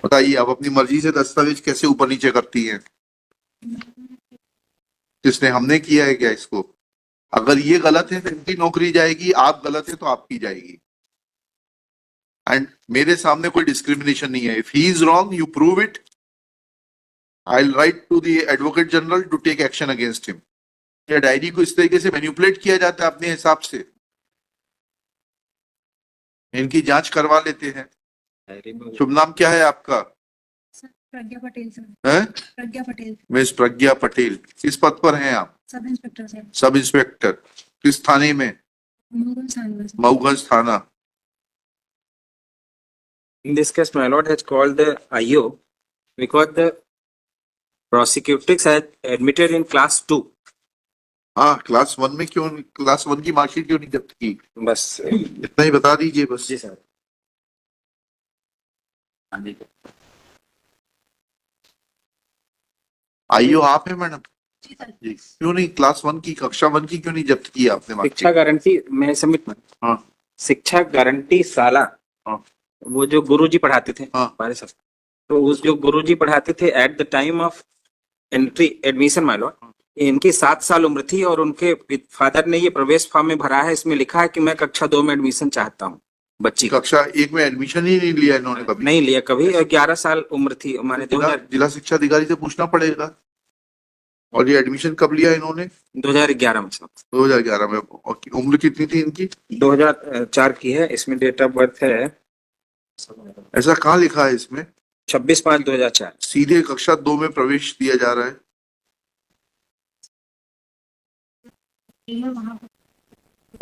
बताइए, आप अपनी मर्जी से दस्तावेज कैसे ऊपर नीचे करती हैं? किसने, हमने किया है क्या इसको? अगर ये गलत है तो इनकी नौकरी जाएगी, आप गलत है तो आपकी जाएगी। एंड मेरे सामने कोई डिस्क्रिमिनेशन नहीं है। If he is wrong, you prove it, I will write to the advocate general to take action against him. या डायरी को इस तरीके से मैनिपुलेट किया जाता है अपने हिसाब से? इनकी जांच करवा लेते हैं। शुभ नाम क्या है आपका? प्रज्ञा पटेल सर। हैं? प्रज्ञा पटेल। मिस प्रज्ञा पटेल, किस पद पर हैं आप? Sub inspector sir. Sub inspector, किस थाने में? मऊगंज थाना सर। मऊगंज थाना। In this case, my lord has called the IO because the prosecutrix had admitted in class 2. हाँ, क्लास 1 में क्यों, क्लास 1 की मार्कशीट क्यों नहीं जब्त की? बस इतना ही बता दीजिए बस। जी सर। आईओ आप है मैडम? जी सर। जी, क्यों नहीं क्लास 1 की, कक्षा 1 की क्यों नहीं जब्त की आपने शिक्षा मार्कशीट? गारंटी मैं सबमिट। हाँ। शिक्षा गारंटी साला। हाँ। वो जो गुरुजी पढ़ाते थे हाँ। हमारे साथ, तो उस जो गुरुजी पढ़ाते थे at the time of entry admission my Lord, इनकी 7 साल उम्र थी और उनके फादर ने ये प्रवेश फॉर्म में भरा है, इसमें लिखा है कि मैं कक्षा 2 में एडमिशन चाहता हूँ बच्ची का। कक्षा 1 में एडमिशन ही नहीं लिया इन्होंने कभी? नहीं लिया कभी। 11 साल उम्र थी हमारे। जिला शिक्षा अधिकारी से पूछना पड़ेगा। और ये एडमिशन कब लिया इन्होंने? 2011 में साहब। 2011 में। और उम्र कितनी थी इनकी? 2004 की है। इसमें डेट ऑफ बर्थ है, ऐसा कहाँ लिखा है इसमें? 26/5/2004। सीधे कक्षा 2 में प्रवेश दिया जा रहा है।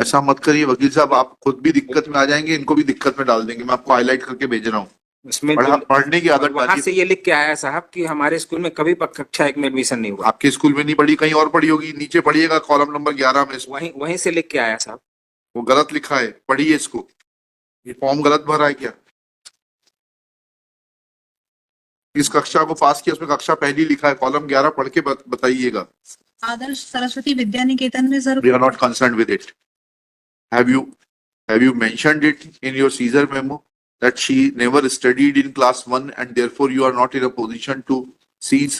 ऐसा मत करिए वकील साहब, आप खुद भी दिक्कत में आ जाएंगे, इनको भी दिक्कत में डाल देंगे। मैं आपको हाईलाइट करके भेज रहा हूँ। उसमें पढ़ने की आदत वहां डालिए। से ये लिख के आया साहब कि हमारे स्कूल में कभी कक्षा 1 में एडमिशन नहीं हुआ। आपके स्कूल में नहीं पढ़ी, कहीं और पढ़ी होगी। नीचे पढ़िएगा कॉलम नंबर 11 में। वहीं से लिख के आया साहब। वो गलत लिखा है, पढ़िए इसको। ये फॉर्म गलत भरा है क्या? इस कक्षा को पास किया, उसमें कक्षा पहली लिखा है, कॉलम 11 पढ़ के बताइएगा। आदर्श सरस्वती विद्या निकेतन में sir. We are not concerned with it. Have you mentioned it in your Caesar memo that she never studied in class 1 and therefore you are not in a position to seize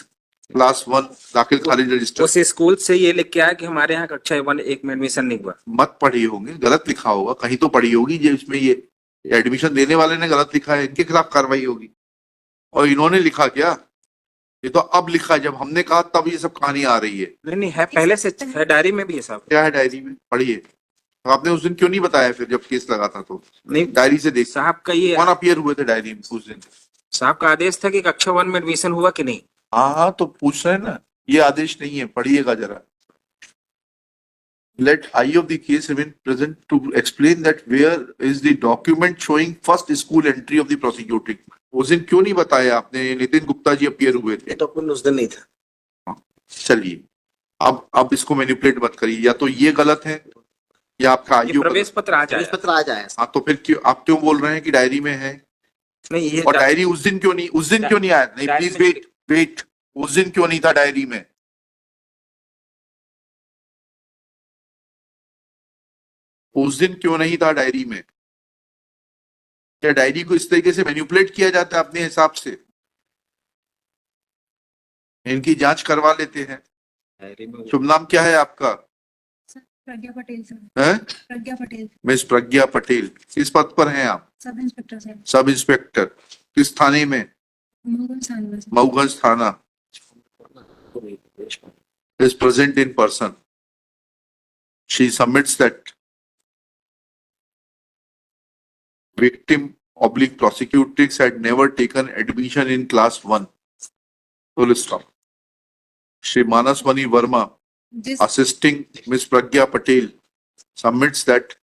class 1 दाखिल खारिज register? उस school से ये लिख के आया कि हमारे यहाँ कक्षा 1 में एडमिशन नहीं हुआ। मत पढ़ी होंगे, गलत लिखा होगा, कहीं तो पढ़ी होगी जिसमें ये एडमिशन देने वाले ने गलत लिखा है, इनके खिलाफ कार्रवाई होगी। और इन्होंने लिखा क्या? ये तो अब लिखा है, जब हमने कहा तब ये सब कहानी आ रही है। नहीं है, पहले से है, डायरी में भी है साहब। क्या है डायरी में? पढ़िए। तो आपने उस दिन क्यों नहीं बताया फिर जब केस लगा था? तो नहीं, डायरी से देख। साहब का ये कौन अपीयर हुए थे डायरी में उस दिन? साहब का आदेश था कि कक्षा 1 में एडमिशन हुआ कि नहीं। हाँ, तो पूछ रहे हैं ना, ये आदेश नहीं है, पढ़िएगा जरा। Let I of the case remain present to explain that where is the document showing first school entry of the prosecuting? उस दिन क्यों नहीं बताया आपने? नितिन गुप्ता जी अपीयर हुए थे। तो उस दिन नहीं था। चलिए, अब इसको मैनिपुलेट मत करिए। या तो ये गलत है या आपका आईओ प्रवेश पत्र आ जाए। हाँ, तो फिर क्यों आप क्यों बोल रहे हैं कि डायरी में है? नहीं, ये और डायरी उस दिन क्यों नहीं आया? नहीं, प्लीज वेट। उस दिन क्यों नहीं था डायरी में? उस दिन क्यों नहीं था डायरी में? क्या डायरी को इस तरीके से मैनिपुलेट किया जाता है अपने हिसाब से? इनकी जांच करवा लेते हैं। शुभ नाम क्या है आपका? प्रज्ञा पटेल सर। हैं? प्रज्ञा पटेल। मिस प्रज्ञा पटेल, किस पद पर हैं आप? Sub inspector sir. Sub inspector, किस थाने में? मऊगंज थाना सर। मऊगंज थाना। is present in person. She submits that victim oblique prosecutrix had never taken admission in class 1. Full stop. Shri Manaswani Verma, assisting Miss Pragya Patel, submits that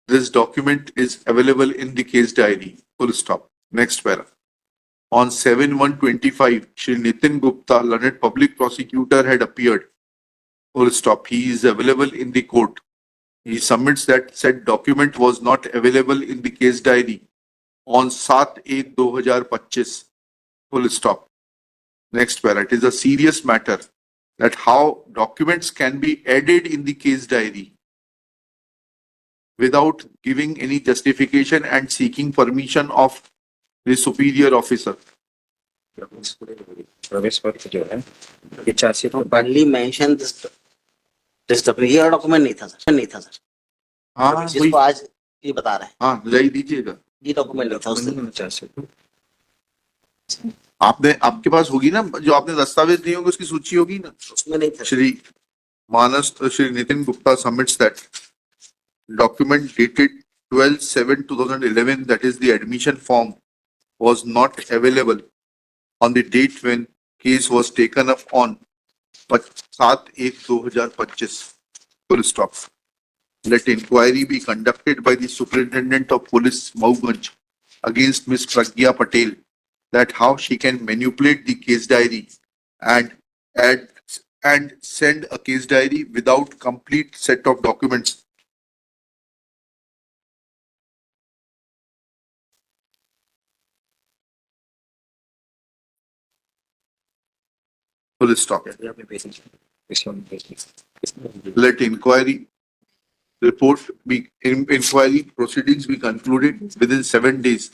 this document is available in the case diary. Full stop. Next para. On 7/1/25, Shri Nitin Gupta, learned public prosecutor, had appeared. Full stop. He is available in the court. He submits that said document was not available in the case diary on 7/8/2025. Full stop. Next para. It is a serious matter that how documents can be added in the case diary without giving any justification and seeking permission of the superior officer. प्रवेश पत्र जो है ये chargesheet में only mention this document, ये document नहीं था sir, हाँ वही, जिसको आज ये बता रहे हैं, हाँ ले दीजिएगा। ये डॉक्यूमेंट नहीं था उस दिन। चार्जशीट आपने, आपके पास होगी ना जो आपने दस्तावेज दिए होंगे उसकी सूची होगी ना। उसमें नहीं था। Shri Shri Nitin Gupta submits that document dated 12/7/2011, that is the admission form, was not available on the date when case was taken up on 7/1/2025. Full stop. Let inquiry be conducted by the Superintendent of Police Mauganj against Miss Pragya Patel, that how she can manipulate the case diary and send a case diary without complete set of documents. Full stop. Let inquiry inquiry proceedings be concluded within 7 days,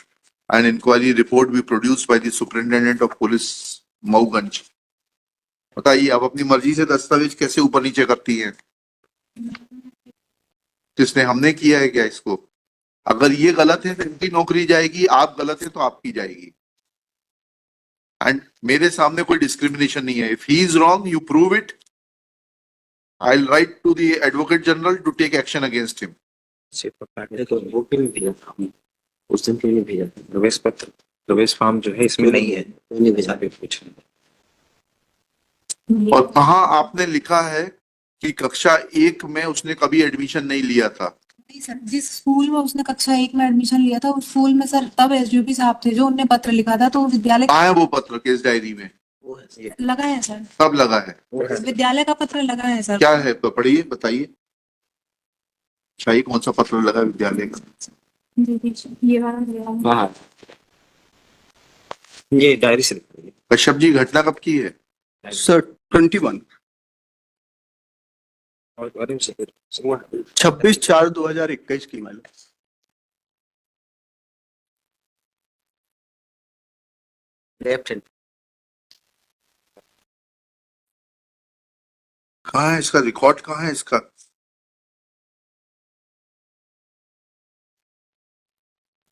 and inquiry report be produced by the Superintendent of Police Mauganj. बताइए आप अपनी मर्जी से दस्तावेज कैसे ऊपर नीचे करती हैं? किसने, हमने किया है क्या इसको? अगर ये गलत है तो इनकी नौकरी जाएगी, आप गलत है तो आपकी जाएगी। एंड मेरे सामने कोई डिस्क्रिमिनेशन नहीं है। If he is wrong, you prove it, I will write to the advocate general to take action against him. तो वो भी नहीं भेजा था हमने, उस दिन क्यों नहीं भेजा? प्रवेश पत्र, प्रवेश फॉर्म जो है इसमें नहीं है, नहीं भेजा। कुछ नहीं। और कहाँ आपने लिखा है कि कक्षा 1 में उसने कभी एडमिशन नहीं लिया था? नहीं सर, जिस स्कूल में उसने कक्षा 1 में एडमिशन लिया था उस स्कूल में सर तब एसडीओपी साहब थे जो उनने पत्र लिखा था, तो विद्यालय कहाँ है वो पत्र केस डायरी में? वो है लगा है सर, कब लगा है? विद्यालय का पत्र लगा है सर। क्या है? पढ़िए, बताइए। शाही कौन सा पत्र लगा विद्यालय का? ये वाला हाँ, ये डायरी से कश्यप जी, घटना कब की है? सर 21 26/4/2021 की मैडम। Left hand. कहाँ है इसका रिकॉर्ड? कहाँ है इसका?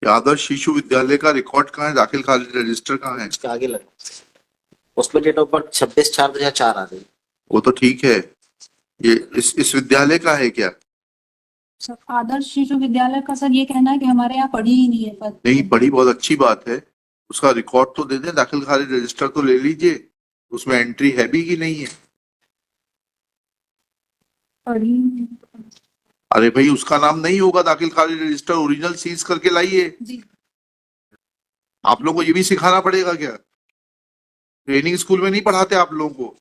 आदर्श शिशु विद्यालय का रिकॉर्ड कहाँ है? दाखिल खारिज रजिस्टर कहाँ है? उसके आगे लगा, उसमें डेट ऑफ बर्थ 26/4/2004 आ गई। वो तो ठीक है, ये इस विद्यालय का है क्या? सर आदर्श शिशु विद्यालय का सर ये कहना है कि हमारे यहाँ पढ़ी ही नहीं है पद। नहीं पढ़ी, बहुत अच्छी बात है, उसका रिकॉर्ड तो दे दें, दाखिल खारिज रजिस्टर तो ले लीजिए, उसमें एंट्री है भी कि नहीं है? पढ़ी नहीं। अरे भाई उसका नाम नहीं होगा दाखिल खारिज रजिस्टर, ओरिजिनल सीज करके लाइए। जी आप लोगों को ये भी सिखाना पड़ेगा क्या? ट्रेनिंग स्कूल में नहीं पढ़ाते आप लोगों को?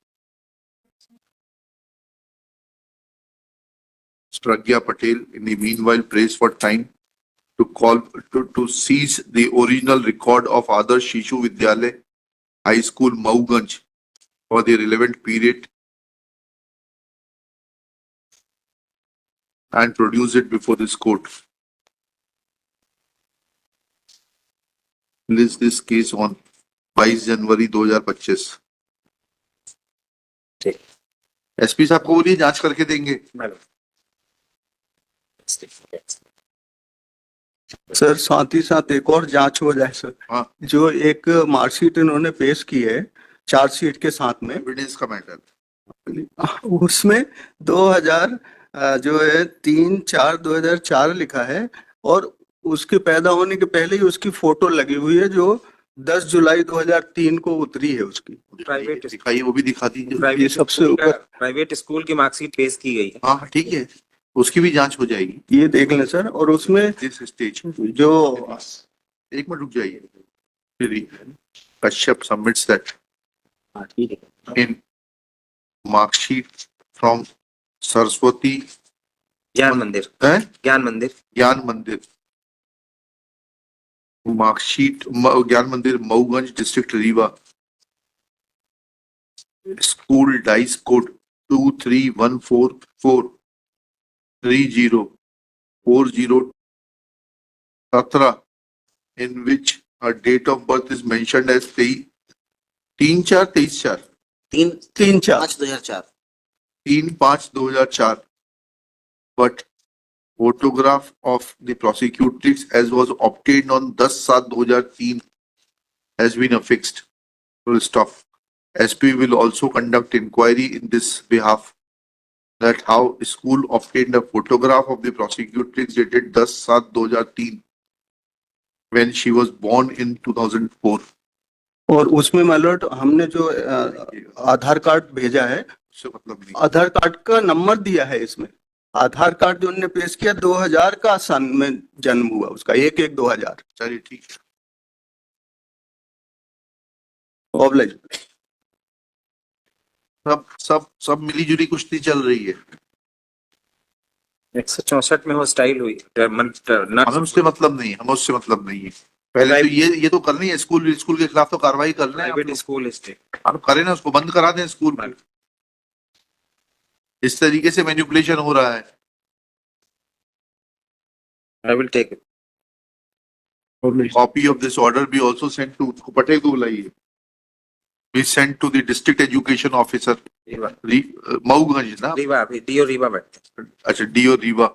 Pragya Patel in the meanwhile prays for time to seize the original record of Adarsh Shishu Vidyalay High School Mauganj for the relevant period and produce it before this court. List this case on 22 जनवरी 2025। ठीक। SP साहब को बोलिए जांच करके देंगे। Sir साथ ही साथ एक और जांच हो जाए सर। हाँ। जो एक मार्कशीट इन्होंने पेश की है चार्जशीट के साथ में, एविडेंस का मैटर, उसमें 2000 जो है 3/4/2004 लिखा है, और उसके पैदा होने के पहले ही उसकी फोटो लगी हुई है जो 10 जुलाई 2003 को उतरी है उसकी। प्राइवेट दिखाइए, वो भी दिखा दीजिए। ये सबसे ऊपर प्राइवेट स्कूल की मार्कशीट पेश की गई है। हाँ ठीक है, उसकी भी जांच हो जाएगी। ये देख लें सर। और उसमें दिस स्टेज जो एक मिनट रुक जाइए। Shri Kashyap submits that in marksheet from Saraswati ज्ञान मंदिर, है ज्ञान मंदिर, ज्ञान मंदिर मार्कशीट ज्ञान मंदिर Mauganj district Rewa school dice code 231443040417 in which her date of birth is mentioned as 3/4/23/4 तीन 3/4 पाँच 2004 3/5/2004, but photograph of the prosecutrix as was obtained on 10/7/2003 has been affixed. Full stop. SP will also conduct inquiry in this behalf, that how school obtained a photograph of the prosecutrix dated 10/7/2003 when she was born in 2004. और उसमें my lord हमने जो आधार card भेजा है, उससे मतलब नहीं। आधार card का नंबर दिया है इसमें। आधार कार्ड जो उन्होंने पेश किया 2000 का सन में जन्म हुआ उसका, 1/1/2000। चलिए ठीक है। ऑब्लाइज सब मिली-जुली कुश्ती चल रही है। 164 में वो स्टाइल हुई हमें उससे मतलब नहीं है, हमें उससे मतलब नहीं है। पहले तो ये तो करनी है, स्कूल के खिलाफ तो कार्रवाई करना है। Private school state. आप करें ना, उसको बंद करा दें स्कूल में। इस तरीके से मैनिपुलेशन हो रहा है। I will take it. Copy of this order be also sent to, उसको पटेल को बुलाइए, be sent to the district education officer Mauganj ना, रीवा, अभी डीओ रीवा बैठते हैं। अच्छा DO Rewa,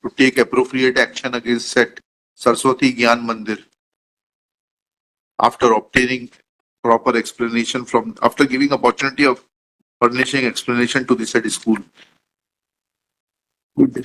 to take appropriate action against said Saraswati Gyan Mandir after obtaining proper explanation from, after giving opportunity of furnishing explanation to the said school. Good day.